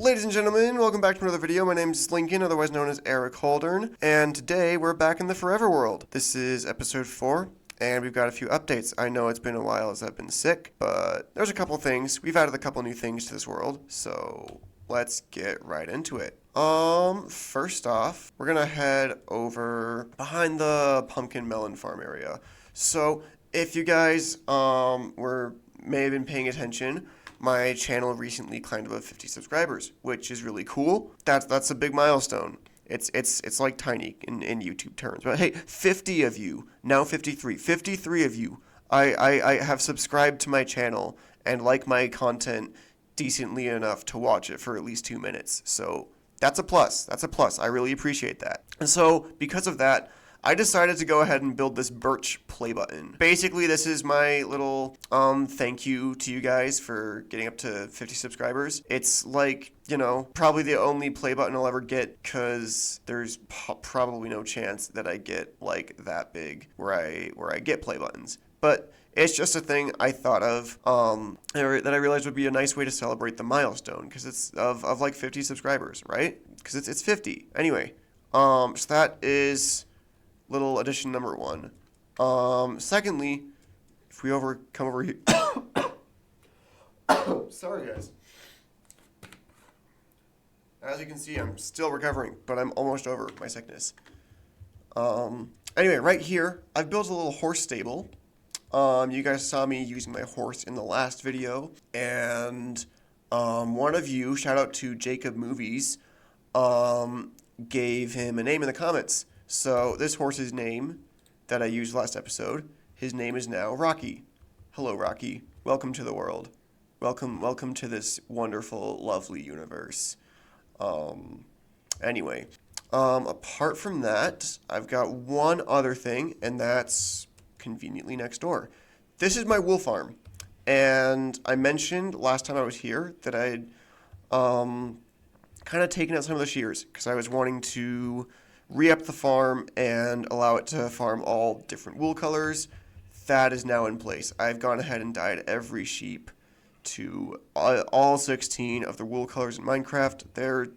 Ladies and gentlemen, welcome back to another video. My name is Lincoln, otherwise known as Eric Holdern, and today we're back in the Forever World. This is episode 4, and we've got a few updates. I know it's been a while as I've been sick, but there's a couple things. We've added a couple new things to this world, so let's get right into it. First off, we're gonna head over behind the pumpkin melon farm area. So if you guys may have been paying attention, my channel recently climbed above 50 subscribers, which is really cool. That's a big milestone. It's like tiny in YouTube terms. But hey, 50 of you, now 53 of you, I have subscribed to my channel and like my content decently enough to watch it for at least 2 minutes. So that's a plus. That's a plus. I really appreciate that. And so because of that, I decided to go ahead and build this Birch play button. Basically, this is my little thank you to you guys for getting up to 50 subscribers. It's like, you know, probably the only play button I'll ever get because there's probably no chance that I get like that big where I get play buttons. But it's just a thing I thought of that I realized would be a nice way to celebrate the milestone because it's of like 50 subscribers, right? Because it's 50. Anyway, so that is little addition number 1. Secondly, if we come over here, sorry guys. As you can see, I'm still recovering, but I'm almost over my sickness. Anyway, right here, I've built a little horse stable. You guys saw me using my horse in the last video, and one of you, shout out to Jacob Movies, gave him a name in the comments. So this horse's name that I used last episode, his name is now Rocky. Hello, Rocky. Welcome to the world. Welcome to this wonderful, lovely universe. Anyway, apart from that, I've got one other thing, and that's conveniently next door. This is my wool farm, and I mentioned last time I was here that I'd kind of taken out some of the shears because I was wanting to re-up the farm and allow it to farm all different wool colors. That is now in place. I've gone ahead and dyed every sheep to all 16 of the wool colors in Minecraft.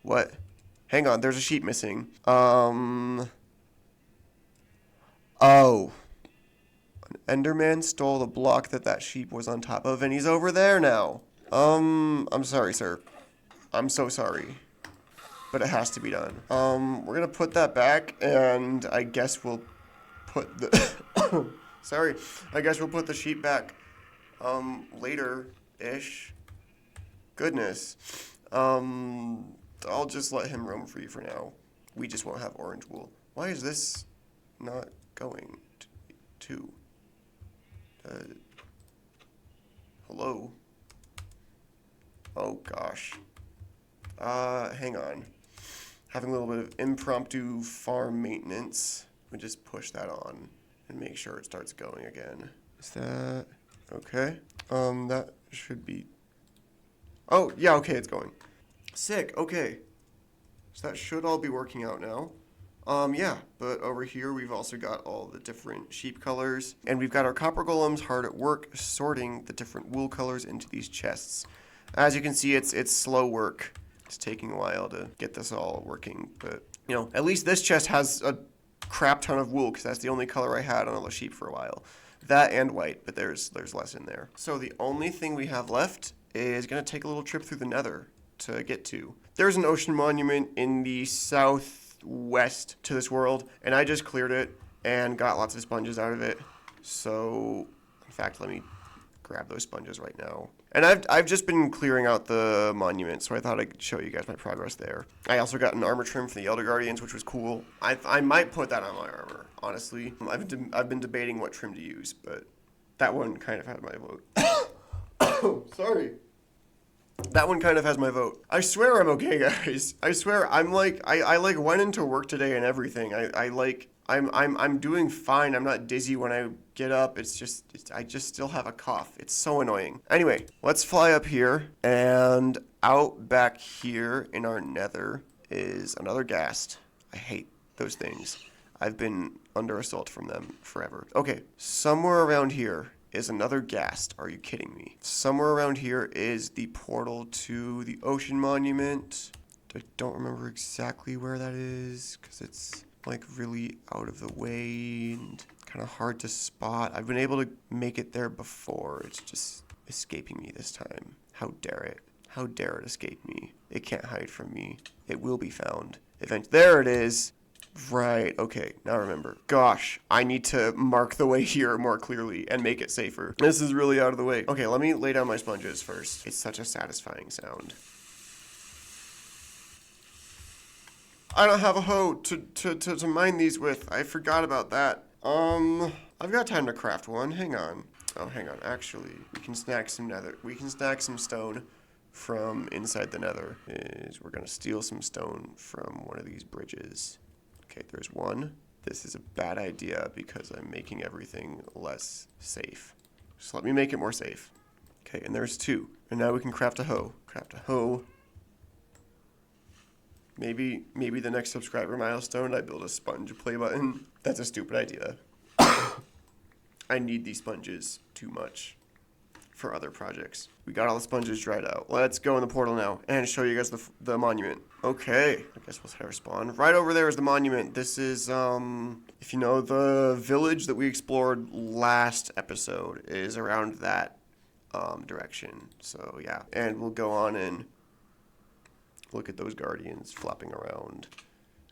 What? Hang on, there's a sheep missing. Oh. An Enderman stole the block that sheep was on top of, and he's over there now. I'm sorry, sir. I'm so sorry. But it has to be done. We're gonna put that back, and I guess we'll put the sorry. I guess we'll put the sheep back later-ish. Goodness. I'll just let him roam free for now. We just won't have orange wool. Why is this not going to hello? Oh gosh. Hang on. Having a little bit of impromptu farm maintenance. We just push that on and make sure it starts going again. Is that okay? That should be. Oh yeah, okay, it's going. Sick. Okay. So that should all be working out now. Yeah, but over here we've also got all the different sheep colors, and we've got our copper golems hard at work sorting the different wool colors into these chests. As you can see, it's slow work. It's taking a while to get this all working, but, you know, at least this chest has a crap ton of wool, because that's the only color I had on all the sheep for a while. That and white, but there's less in there. So the only thing we have left is going to take a little trip through the nether to get to. There's an ocean monument in the southwest to this world, and I just cleared it and got lots of sponges out of it. So, in fact, let me grab those sponges right now. And I've just been clearing out the monument, so I thought I'd show you guys my progress there. I also got an armor trim for the Elder Guardians, which was cool. I might put that on my armor, honestly. I've been debating what trim to use, but that one kind of had my vote. Sorry. That one kind of has my vote. I swear I'm okay, guys. I swear I'm like I like went into work today and everything. I'm doing fine. I'm not dizzy when I get up. I just still have a cough. It's so annoying. Anyway, let's fly up here, and out back here in our nether is another ghast. I hate those things. I've been under assault from them forever. Okay, somewhere around here is another ghast. Are you kidding me? Somewhere around here is the portal to the ocean monument. I don't remember exactly where that is because it's like really out of the way and kind of hard to spot. I've been able to make it there before. It's just escaping me this time. How dare it? How dare it escape me? It can't hide from me. It will be found. There it is. Right, okay, now I remember. Gosh, I need to mark the way here more clearly and make it safer. This is really out of the way. Okay, let me lay down my sponges first. It's such a satisfying sound. I don't have a hoe to mine these with. I forgot about that. I've got time to craft one. Hang on. Oh, hang on. Actually, we can snag some nether. We can snag some stone from inside the nether. We're gonna steal some stone from one of these bridges. Okay, there's one. This is a bad idea because I'm making everything less safe. Just let me make it more safe. Okay, and there's two. And now we can craft a hoe. Craft a hoe. Maybe the next subscriber milestone, I build a sponge play button. That's a stupid idea. I need these sponges too much for other projects. We got all the sponges dried out. Let's go in the portal now and show you guys the monument. Okay, I guess we'll set our spawn. Right over there is the monument. This is, if you know, the village that we explored last episode is around that direction. So yeah, and we'll go on and look at those guardians flopping around.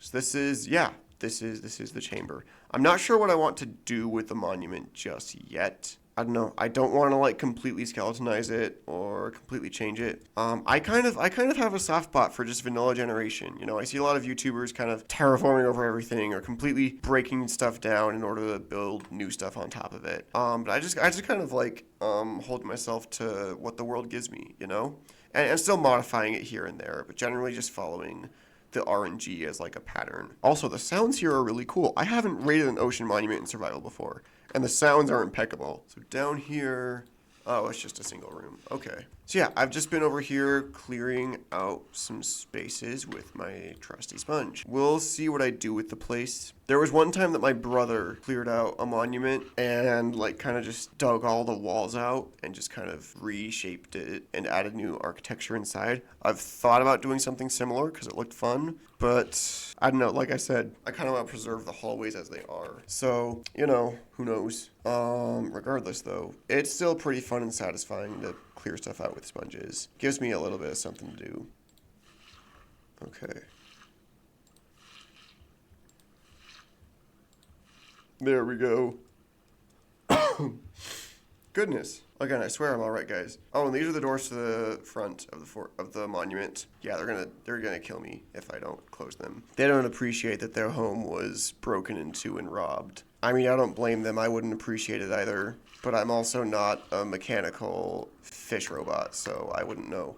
So this is the chamber. I'm not sure what I want to do with the monument just yet. I don't know. I don't want to like completely skeletonize it or completely change it. I kind of have a soft spot for just vanilla generation. You know, I see a lot of YouTubers kind of terraforming over everything or completely breaking stuff down in order to build new stuff on top of it. But I just kind of like hold myself to what the world gives me, you know, and still modifying it here and there, but generally just following the RNG as like a pattern. Also, the sounds here are really cool. I haven't raided an ocean monument in survival before, and the sounds are impeccable. So down here, oh, it's just a single room. Okay. So yeah, I've just been over here clearing out some spaces with my trusty sponge. We'll see what I do with the place. There was one time that my brother cleared out a monument and like kind of just dug all the walls out and just kind of reshaped it and added new architecture inside. I've thought about doing something similar because it looked fun, but I don't know. Like I said, I kind of want to preserve the hallways as they are. So, you know, who knows? Regardless though, it's still pretty fun and satisfying to clear stuff out with sponges. Gives me a little bit of something to do. Okay. There we go. Goodness. Again, I swear I'm all right, guys. Oh, and these are the doors to the front of the monument. Yeah, they're gonna kill me if I don't close them. They don't appreciate that their home was broken into and robbed. I mean, I don't blame them. I wouldn't appreciate it either. But I'm also not a mechanical fish robot, so I wouldn't know.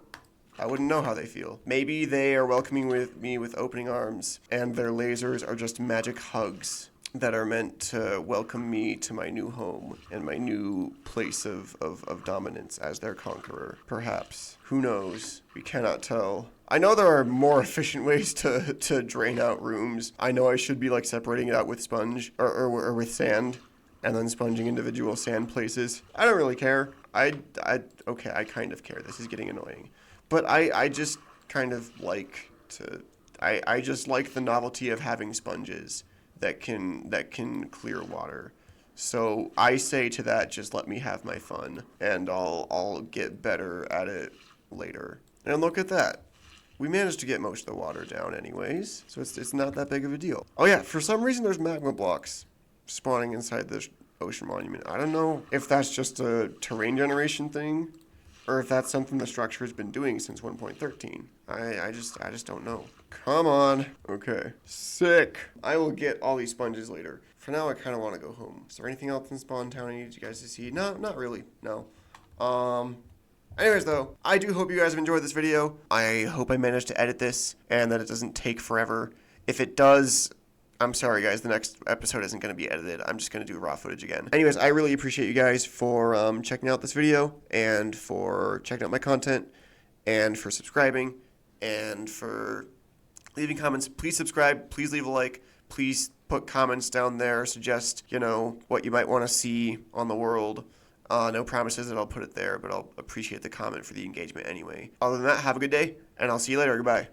I wouldn't know how they feel. Maybe they are welcoming me with opening arms, and their lasers are just magic hugs that are meant to welcome me to my new home and my new place of dominance as their conqueror. Perhaps. Who knows? We cannot tell. I know there are more efficient ways to drain out rooms. I know I should be like separating it out with sponge or with sand and then sponging individual sand places. I don't really care. Okay, I kind of care. This is getting annoying. But I just kind of like to, I just like the novelty of having sponges that can clear water. So I say to that, just let me have my fun, and I'll get better at it later. And look at that. We managed to get most of the water down anyways, so it's not that big of a deal. Oh yeah, for some reason there's magma blocks spawning inside this ocean monument. I don't know if that's just a terrain generation thing, or if that's something the structure has been doing since 1.13. I just don't know. Come on. Okay. Sick. I will get all these sponges later. For now, I kind of want to go home. Is there anything else in Spawn Town I need you guys to see? No, not really. No. Anyways, though, I do hope you guys have enjoyed this video. I hope I managed to edit this and that it doesn't take forever. If it does, I'm sorry, guys. The next episode isn't going to be edited. I'm just going to do raw footage again. Anyways, I really appreciate you guys for checking out this video and for checking out my content and for subscribing and for leaving comments. Please subscribe. Please leave a like. Please put comments down there. Suggest, you know, what you might want to see on the world. No promises that I'll put it there, but I'll appreciate the comment for the engagement anyway. Other than that, have a good day, and I'll see you later. Goodbye.